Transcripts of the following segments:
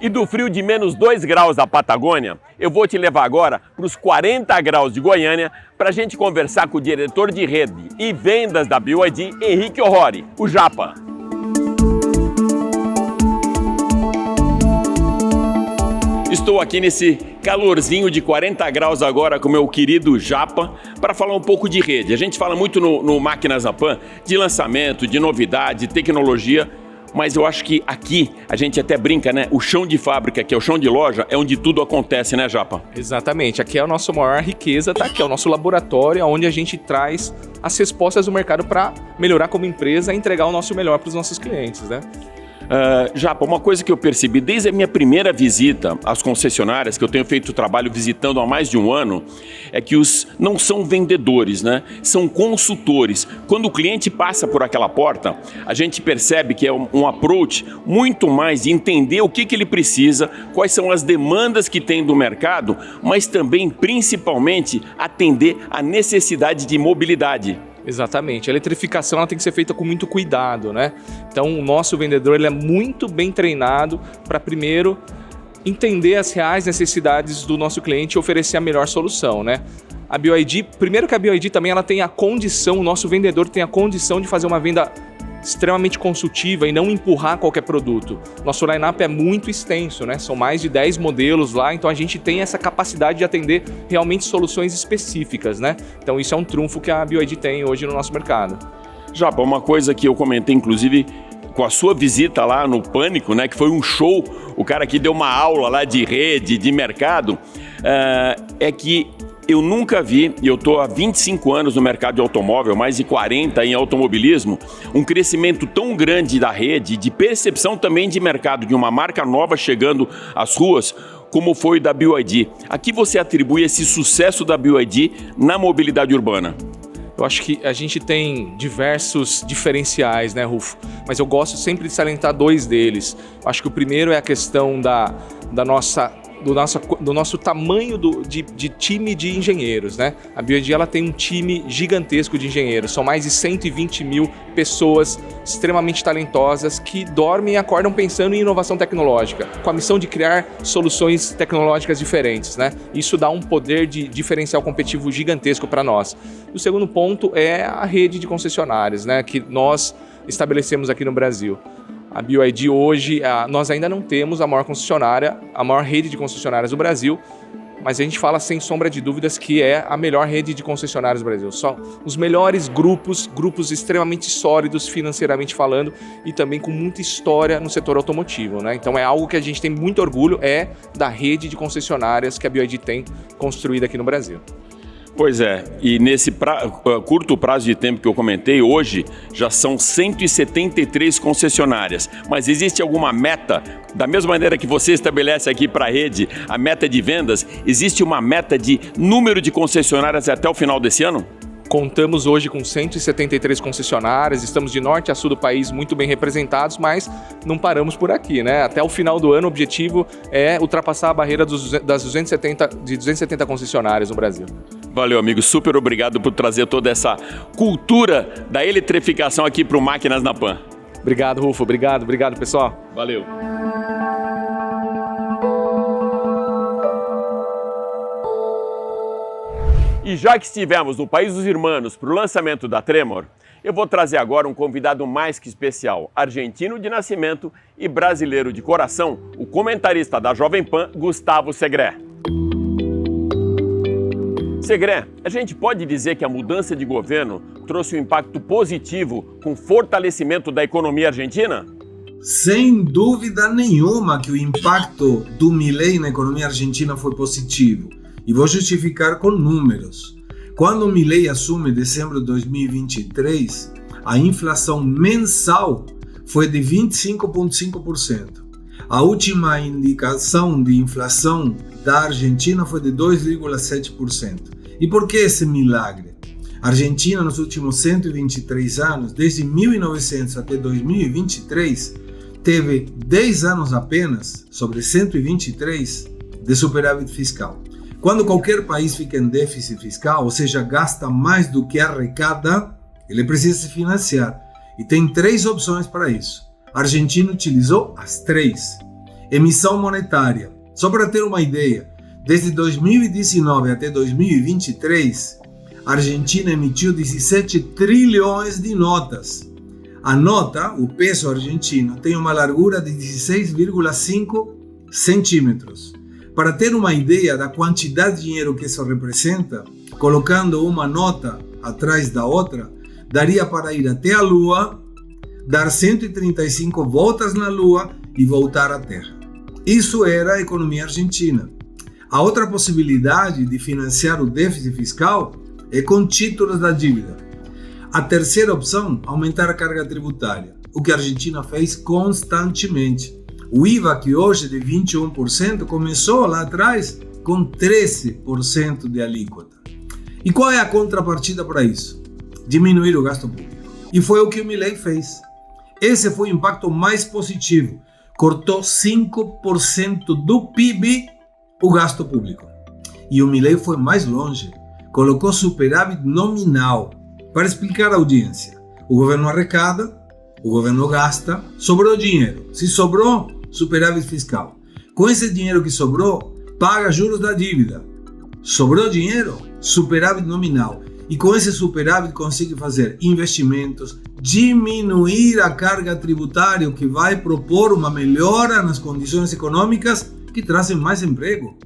E do frio de menos 2 graus da Patagônia, eu vou te levar agora para os 40 graus de Goiânia para a gente conversar com o diretor de rede e vendas da BYD, Henrique Orrori, o Japa. Estou aqui nesse calorzinho de 40 graus agora com meu querido Japa para falar um pouco de rede. A gente fala muito no Máquinas na Pan de lançamento, de novidade, de tecnologia, mas eu acho que aqui a gente até brinca, né? O chão de fábrica, que é o chão de loja, é onde tudo acontece, né, Japa? Exatamente. Aqui é a nossa maior riqueza, tá? Aqui é o nosso laboratório, onde a gente traz as respostas do mercado para melhorar como empresa e entregar o nosso melhor para os nossos clientes, né? Japa, uma coisa que eu percebi desde a minha primeira visita às concessionárias, que eu tenho feito trabalho visitando há mais de um ano, é que não são vendedores, né? São consultores. Quando o cliente passa por aquela porta, a gente percebe que é um approach muito mais de entender o que ele precisa, quais são as demandas que tem do mercado, mas também, principalmente, atender a necessidade de mobilidade. Exatamente. A eletrificação ela tem que ser feita com muito cuidado, né? Então o nosso vendedor ele é muito bem treinado para primeiro entender as reais necessidades do nosso cliente e oferecer a melhor solução, né? A BYD, primeiro que a BYD também ela tem a condição, o nosso vendedor tem a condição de fazer uma venda extremamente consultiva e não empurrar qualquer produto. Nosso line-up é muito extenso, né? São mais de 10 modelos lá, então a gente tem essa capacidade de atender realmente soluções específicas, né? Então isso é um trunfo que a BYD tem hoje no nosso mercado. Japa, uma coisa que eu comentei, inclusive, com a sua visita lá no Pânico, né? Que foi um show, o cara que deu uma aula lá de rede, de mercado, é que eu nunca vi, e eu estou há 25 anos no mercado de automóvel, mais de 40 em automobilismo, um crescimento tão grande da rede, de percepção também de mercado, de uma marca nova chegando às ruas, como foi da BYD. A que você atribui esse sucesso da BYD na mobilidade urbana? Eu acho que a gente tem diversos diferenciais, né, Rufo? Mas eu gosto sempre de salientar dois deles. Eu acho que o primeiro é a questão do nosso tamanho de time de engenheiros, né? A BYD ela tem um time gigantesco de engenheiros, são mais de 120 mil pessoas extremamente talentosas que dormem e acordam pensando em inovação tecnológica, com a missão de criar soluções tecnológicas diferentes, né? Isso dá um poder de diferencial competitivo gigantesco para nós. E o segundo ponto é a rede de concessionárias, né? Que nós estabelecemos aqui no Brasil. A BYD hoje, nós ainda não temos a maior concessionária, a maior rede de concessionárias do Brasil, mas a gente fala sem sombra de dúvidas que é a melhor rede de concessionárias do Brasil. São os melhores grupos extremamente sólidos financeiramente falando e também com muita história no setor automotivo, né? Então é algo que a gente tem muito orgulho, da rede de concessionárias que a BYD tem construída aqui no Brasil. Pois é, e nesse curto prazo de tempo que eu comentei, hoje já são 173 concessionárias. Mas existe alguma meta? Da mesma maneira que você estabelece aqui para a rede a meta de vendas, existe uma meta de número de concessionárias até o final desse ano? Contamos hoje com 173 concessionárias, estamos de norte a sul do país muito bem representados, mas não paramos por aqui, né? Até o final do ano, o objetivo é ultrapassar a barreira de 270 concessionárias no Brasil. Valeu, amigo. Super obrigado por trazer toda essa cultura da eletrificação aqui para o Máquinas na Pan. Obrigado, Rufo. Obrigado, pessoal. Valeu. E já que estivemos no País dos Irmãos para o lançamento da Tremor, eu vou trazer agora um convidado mais que especial, argentino de nascimento e brasileiro de coração, o comentarista da Jovem Pan, Gustavo Segré. Segré, a gente pode dizer que a mudança de governo trouxe um impacto positivo com o fortalecimento da economia argentina? Sem dúvida nenhuma que o impacto do Milei na economia argentina foi positivo. E vou justificar com números. Quando o Milei assume em dezembro de 2023, a inflação mensal foi de 25,5%. A última indicação de inflação da Argentina foi de 2,7%. E por que esse milagre? A Argentina, nos últimos 123 anos, desde 1900 até 2023, teve 10 anos apenas, sobre 123, de superávit fiscal. Quando qualquer país fica em déficit fiscal, ou seja, gasta mais do que arrecada, ele precisa se financiar. E tem 3 opções para isso. A Argentina utilizou as 3. Emissão monetária. Só para ter uma ideia, desde 2019 até 2023, a Argentina emitiu 17 trilhões de notas. A nota, o peso argentino, tem uma largura de 16,5 centímetros. Para ter uma ideia da quantidade de dinheiro que isso representa, colocando uma nota atrás da outra, daria para ir até a Lua, dar 135 voltas na Lua e voltar à Terra. Isso era a economia argentina. A outra possibilidade de financiar o déficit fiscal é com títulos da dívida. A terceira opção, aumentar a carga tributária, o que a Argentina fez constantemente. O IVA, que hoje é de 21%, começou lá atrás com 13% de alíquota. E qual é a contrapartida para isso? Diminuir o gasto público. E foi o que o Milei fez. Esse foi o impacto mais positivo. Cortou 5% do PIB o gasto público. E o Milei foi mais longe. Colocou superávit nominal. Para explicar à audiência, o governo arrecada, o governo gasta, sobrou dinheiro. Se sobrou, superávit fiscal. Com esse dinheiro que sobrou, paga juros da dívida. Sobrou dinheiro, superávit nominal. E com esse superávit consegue fazer investimentos, diminuir a carga tributária, o que vai propor uma melhora nas condições econômicas que trazem mais emprego.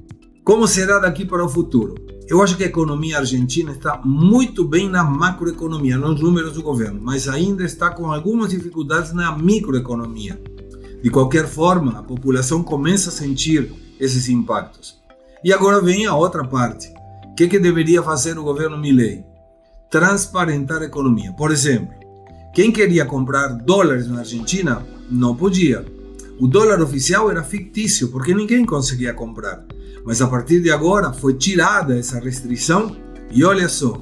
Como será daqui para o futuro? Eu acho que a economia argentina está muito bem na macroeconomia, nos números do governo, mas ainda está com algumas dificuldades na microeconomia. De qualquer forma, a população começa a sentir esses impactos. E agora vem a outra parte. O que deveria fazer o governo Milei? Transparentar a economia. Por exemplo, quem queria comprar dólares na Argentina não podia. O dólar oficial era fictício, porque ninguém conseguia comprar. Mas a partir de agora foi tirada essa restrição e olha só,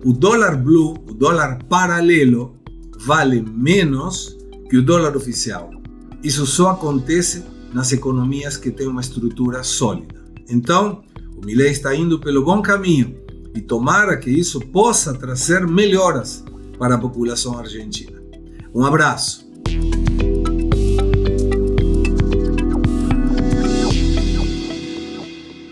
o dólar blue, o dólar paralelo, vale menos que o dólar oficial. Isso só acontece nas economias que têm uma estrutura sólida. Então, o Milei está indo pelo bom caminho e tomara que isso possa trazer melhoras para a população argentina. Um abraço.